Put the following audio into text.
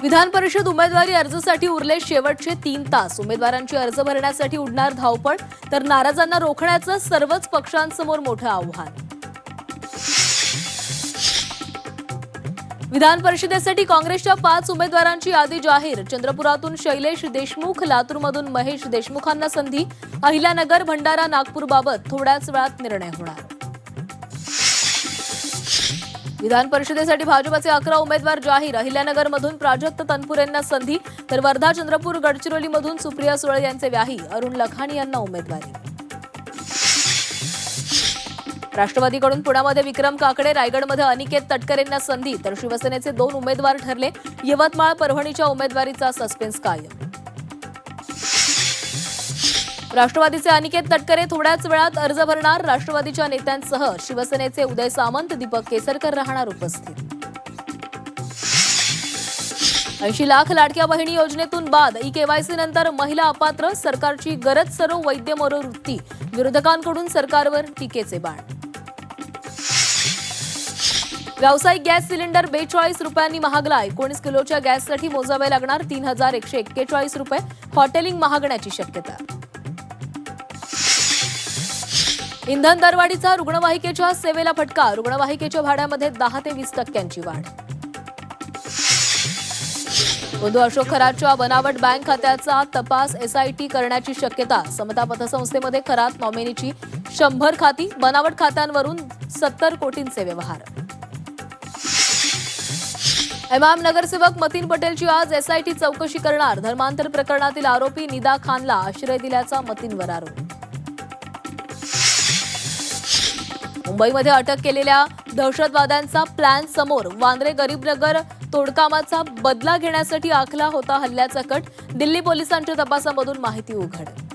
विधान परिषद उमेदवारी अर्जासाठी उरले शेवटचे 3 तास। उमेदवारांची अर्ज भरण्यासाठी उडणार धावपळ, तर नाराजांना रोखण्याचं सर्वच पक्षांसमोर मोठं आव्हान। विधान परिषदेसाठी काँग्रेसच्या 5 उमेदवारांची यादी जाहीर। चंद्रपुरातून शैलेश देशमुख, लातूरमधून महेश देशमुखांना संधी। अहिल्यानगर, भंडारा, नागपूरबाबत थोड्याच वेळात निर्णय होणार। विधान परिषदेसाठी भाजपचे 11 उमेदवार जाहीर। अहिल्यानगरमधून प्राजक्त तनपुरेंना संधी, तर वर्धा, चंद्रपूर, गडचिरोलीमधून सुप्रिया सुळे यांचे व्याही। अरुण लखानी यांना उमेदवारी। राष्ट्रवादीकडून पुण्यामध्ये विक्रम काकडे, रायगडमध्ये अनिकेत तटकरेंना संधी, तर शिवसेनेचे 2 उमेदवार ठरले। यवतमाळ, परभणीच्या उमेदवारीचा सस्पेन्स कायम। राष्ट्रवादीचे अनिकेत तटकरे थोड्याच वेळात अर्ज भरणार। राष्ट्रवादीच्या नेत्यांसह शिवसेनेचे उदय सामंत, दीपक केसरकर राहणार उपस्थित। 80 लाख लाडक्या बहिणी योजनेतून बाद। ई-केवायसी नंतर महिला अपात्र, सरकारची गरज सरो वैद्य मनोवृत्ती। विरोधकांकडून सरकारवर टीकेचे बाण। व्यावसायिक गॅस सिलेंडर 42 रुपयांनी महागलाय। 19 किलोच्या गॅससाठी मोजावे लागणार 3141 रुपये। हॉटेलिंग महागण्याची शक्यता। इंधन दरवाढीचा रुग्णवाहिकेच्या सेवेला फटका। रुग्णवाहिकेच्या भाड्यामध्ये 10 ते 20% वाढ। बंधू अशोक खरातच्या बनावट बँक खात्याचा तपास एसआयटी करण्याची शक्यता। समता पतसंस्थेमध्ये खरात नॉमिनीची 100 खाती। बनावट खात्यांवरून 70 कोटींचे व्यवहार। इमाम नगरसेवक मतीन पटेलची आज एसआयटी चौकशी करणार। धर्मांतर प्रकरणातील आरोपी निदा खानला आश्रय दिल्याचा मतीनवर आरोप। मुंबईमध्ये अटक केलेल्या दहशतवाद्यांचा प्लॅन समोर। वांद्रे गरीबनगर तोडकामाचा बदला घेण्यासाठी आखला होता हल्ल्याचा कट। दिल्ली पोलिसांच्या तपासामधून माहिती उघड।